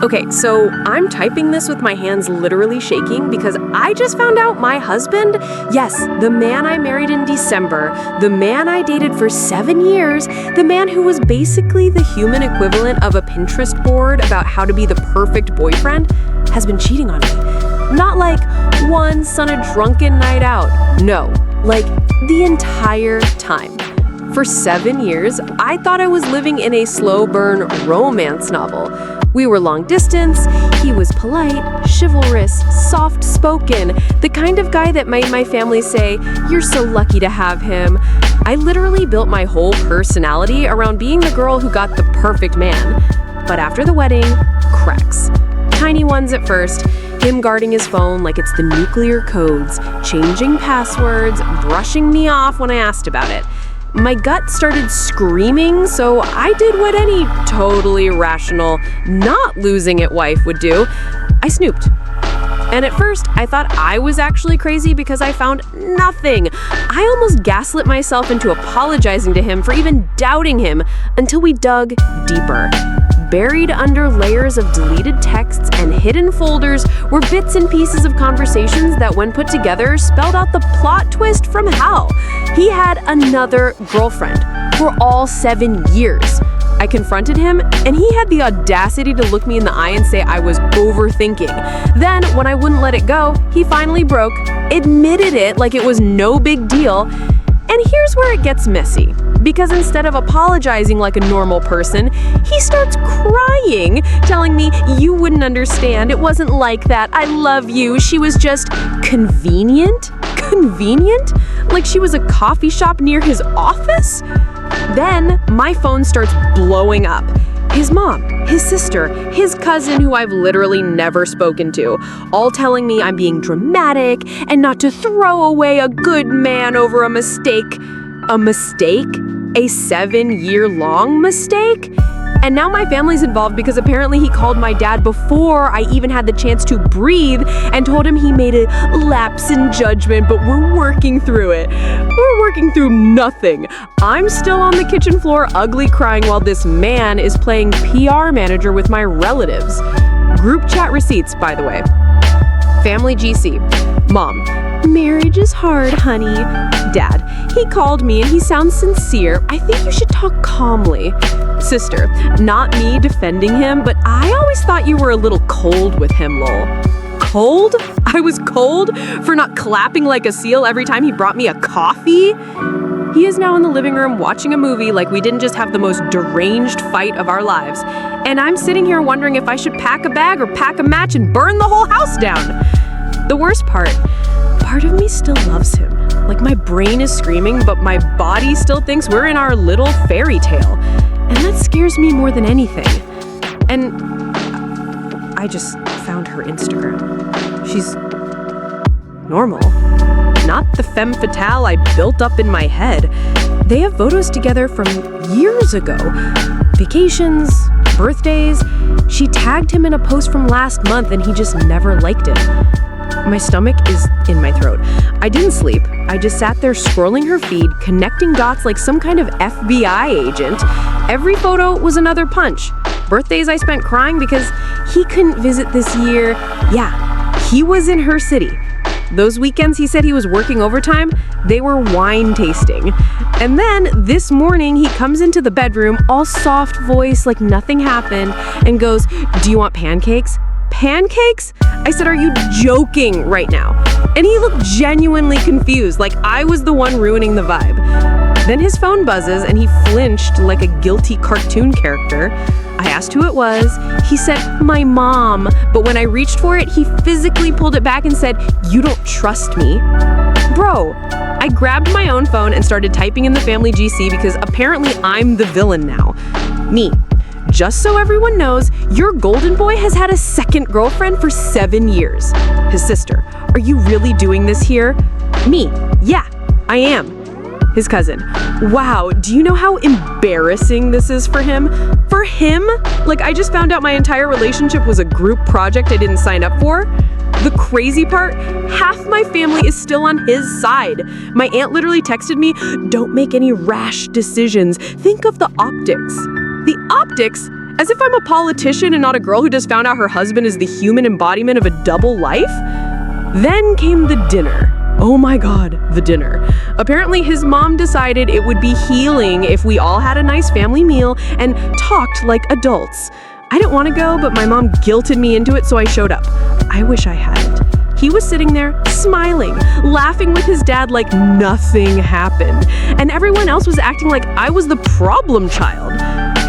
Okay, so I'm typing this with my hands literally shaking because I just found out my husband, yes, the man I married in December, the man I dated for 7 years, the man who was basically the human equivalent of a Pinterest board about how to be the perfect boyfriend, has been cheating on me. Not like once on a drunken night out. No, like the entire time. For 7 years, I thought I was living in a slow burn romance novel. We were long distance, he was polite, chivalrous, soft-spoken, the kind of guy that made my family say, "You're so lucky to have him." I literally built my whole personality around being the girl who got the perfect man. But after the wedding, cracks. Tiny ones at first, him guarding his phone like it's the nuclear codes, changing passwords, brushing me off when I asked about it. My gut started screaming, so I did what any totally rational, not losing it wife would do. I snooped. And at first, I thought I was actually crazy because I found nothing. I almost gaslit myself into apologizing to him for even doubting him until we dug deeper. Buried under layers of deleted texts and hidden folders were bits and pieces of conversations that, when put together, spelled out the plot twist from hell. He had another girlfriend for all 7 years. I confronted him, and he had the audacity to look me in the eye and say I was overthinking. Then, when I wouldn't let it go, he finally broke, admitted it like it was no big deal. And here's where it gets messy. Because instead of apologizing like a normal person, he starts crying, telling me, "You wouldn't understand. It wasn't like that. I love you. She was just convenient." Convenient? Like she was a coffee shop near his office? Then my phone starts blowing up. His mom, his sister, his cousin who I've literally never spoken to, all telling me I'm being dramatic and not to throw away a good man over a mistake. A mistake? A 7-year-long mistake? And now my family's involved because apparently he called my dad before I even had the chance to breathe and told him he made a lapse in judgment, but we're working through it. We're working through nothing. I'm still on the kitchen floor ugly crying while this man is playing PR manager with my relatives. Group chat receipts, by the way. Family GC. Mom, marriage is hard, honey. Dad, he called me and he sounds sincere. I think you should talk calmly. Sister, not me defending him, but I always thought you were a little cold with him, lol. Cold? I was cold for not clapping like a seal every time he brought me a coffee? He is now in the living room watching a movie like we didn't just have the most deranged fight of our lives. And I'm sitting here wondering if I should pack a bag or pack a match and burn the whole house down. The worst part of me still loves him. Like my brain is screaming, but my body still thinks we're in our little fairy tale. And that scares me more than anything. And I just found her Instagram. She's normal. Not the femme fatale I built up in my head. They have photos together from years ago. Vacations, birthdays. She tagged him in a post from last month and he just never liked it. My stomach is in my throat. I didn't sleep. I just sat there scrolling her feed, connecting dots like some kind of FBI agent. Every photo was another punch. Birthdays I spent crying because he couldn't visit this year. Yeah, he was in her city. Those weekends he said he was working overtime, they were wine tasting. And then this morning he comes into the bedroom, all soft voice like nothing happened, and goes, "Do you want pancakes?" Pancakes? I said, "Are you joking right now?" And he looked genuinely confused, like I was the one ruining the vibe. Then his phone buzzes and he flinched like a guilty cartoon character. I asked who it was. He said, "My mom." But when I reached for it, he physically pulled it back and said, "You don't trust me?" Bro, I grabbed my own phone and started typing in the family GC because apparently I'm the villain now. Me. Just so everyone knows, your golden boy has had a second girlfriend for 7 years. His sister, are you really doing this here? Me, yeah, I am. His cousin, wow, do you know how embarrassing this is for him? For him? Like I just found out my entire relationship was a group project I didn't sign up for? The crazy part, half my family is still on his side. My aunt literally texted me, "Don't make any rash decisions. Think of the optics." The optics? As if I'm a politician and not a girl who just found out her husband is the human embodiment of a double life. Then came the dinner. Oh my God, the dinner. Apparently his mom decided it would be healing if we all had a nice family meal and talked like adults. I didn't want to go, but my mom guilted me into it, so I showed up. I wish I hadn't. He was sitting there, smiling, laughing with his dad like nothing happened. And everyone else was acting like I was the problem child.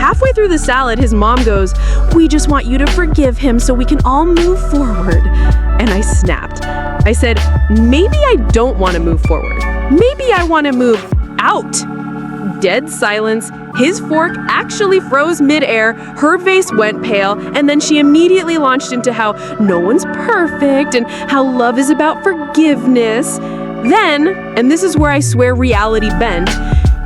Halfway through the salad, his mom goes, "We just want you to forgive him so we can all move forward." And I snapped. I said, "Maybe I don't want to move forward. Maybe I want to move out." Dead silence. His fork actually froze midair, her face went pale, and then she immediately launched into how no one's perfect and how love is about forgiveness. Then, and this is where I swear reality bent,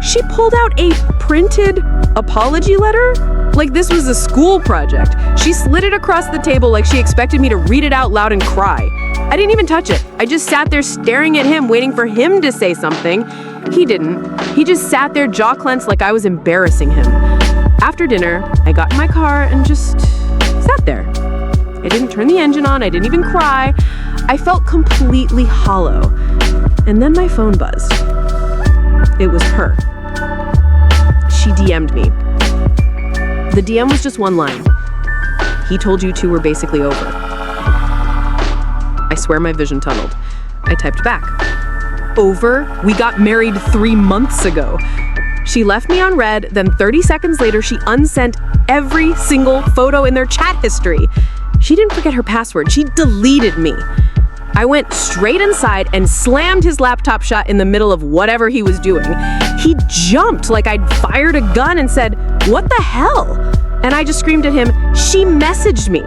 she pulled out a printed apology letter? Like this was a school project. She slid it across the table like she expected me to read it out loud and cry. I didn't even touch it. I just sat there staring at him, waiting for him to say something. He didn't. He just sat there jaw clenched like I was embarrassing him. After dinner, I got in my car and just sat there. I didn't turn the engine on. I didn't even cry. I felt completely hollow. And then my phone buzzed. It was her. She DM'd me. The DM was just one line. "He told you two were basically over." I swear my vision tunneled. I typed back. "Over? We got married 3 months ago." She left me on red, then 30 seconds later she unsent every single photo in their chat history. She didn't forget her password. She deleted me. I went straight inside and slammed his laptop shut in the middle of whatever he was doing. He jumped like I'd fired a gun and said, "What the hell?" And I just screamed at him, "She messaged me."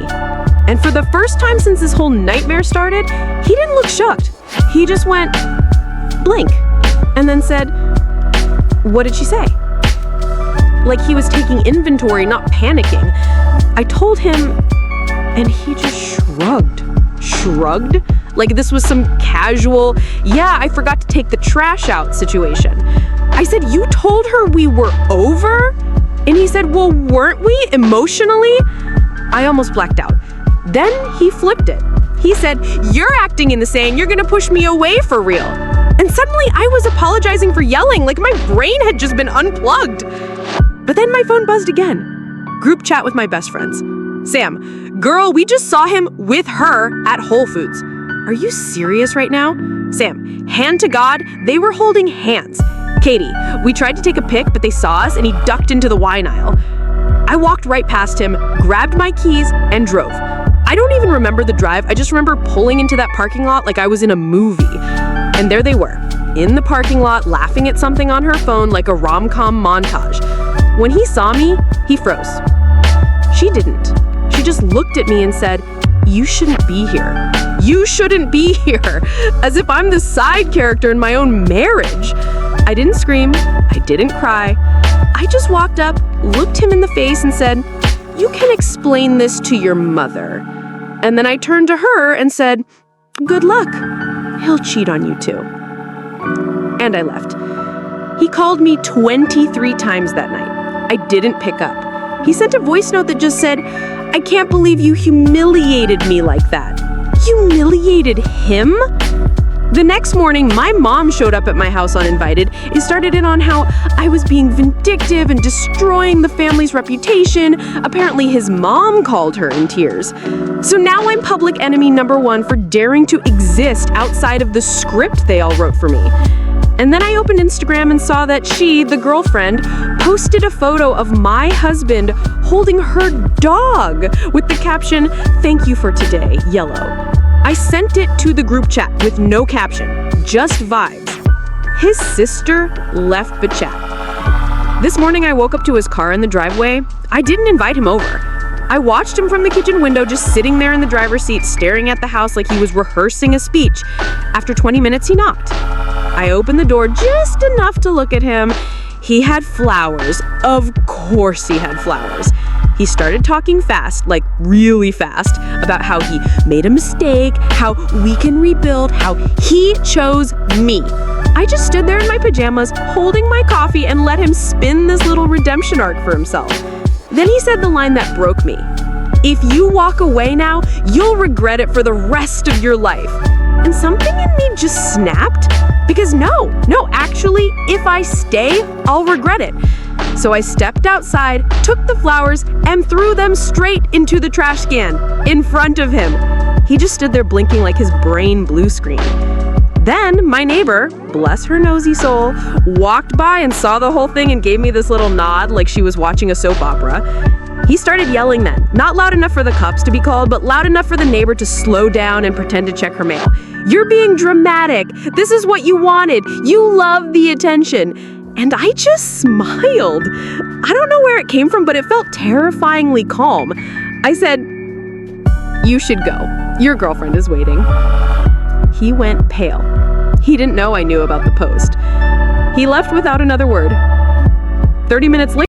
And for the first time since this whole nightmare started, he didn't look shocked. He just went blank and then said, "What did she say?" Like he was taking inventory, not panicking. I told him, and he just shrugged. Shrugged? Like this was some casual, "Yeah, I forgot to take the trash out" situation. I said, "You told her we were over?" And he said, "Well, weren't we emotionally?" I almost blacked out. Then he flipped it. He said, "You're acting insane. You're gonna push me away for real." And suddenly I was apologizing for yelling like my brain had just been unplugged. But then my phone buzzed again. Group chat with my best friends. "Sam, girl, we just saw him with her at Whole Foods." "Are you serious right now?" "Sam, hand to God, they were holding hands." "Katie, we tried to take a pic, but they saw us and he ducked into the wine aisle." I walked right past him, grabbed my keys, and drove. I don't even remember the drive. I just remember pulling into that parking lot like I was in a movie. And there they were, in the parking lot, laughing at something on her phone like a rom-com montage. When he saw me, he froze. She didn't. She just looked at me and said, "You shouldn't be here. You shouldn't be here," as if I'm the side character in my own marriage. I didn't scream. I didn't cry. I just walked up, looked him in the face and said, "You can explain this to your mother." And then I turned to her and said, "Good luck. He'll cheat on you too." And I left. He called me 23 times that night. I didn't pick up. He sent a voice note that just said, "I can't believe you humiliated me like that." Humiliated him? The next morning, my mom showed up at my house uninvited. It started in on how I was being vindictive and destroying the family's reputation. Apparently, his mom called her in tears. So now I'm public enemy number 1 for daring to exist outside of the script they all wrote for me. And then I opened Instagram and saw that she, the girlfriend, posted a photo of my husband holding her dog with the caption, "Thank you for today, yellow." I sent it to the group chat with no caption, just vibes. His sister left the chat. This morning I woke up to his car in the driveway. I didn't invite him over. I watched him from the kitchen window just sitting there in the driver's seat staring at the house like he was rehearsing a speech. After 20 minutes he knocked. I opened the door just enough to look at him. He had flowers. Of course he had flowers. He started talking fast, like really fast, about how he made a mistake, how we can rebuild, how he chose me. I just stood there in my pajamas, holding my coffee and let him spin this little redemption arc for himself. Then he said the line that broke me. If you walk away now, you'll regret it for the rest of your life. And something in me just snapped. Because no, actually, if I stay, I'll regret it. So I stepped outside, took the flowers, and threw them straight into the trash can in front of him. He just stood there blinking like his brain blue screen. Then my neighbor, bless her nosy soul, walked by and saw the whole thing and gave me this little nod like she was watching a soap opera. He started yelling then, not loud enough for the cops to be called, but loud enough for the neighbor to slow down and pretend to check her mail. You're being dramatic. This is what you wanted. You love the attention. And I just smiled. I don't know where it came from, but it felt terrifyingly calm. I said, "You should go. Your girlfriend is waiting." He went pale. He didn't know I knew about the post. He left without another word. 30 minutes later,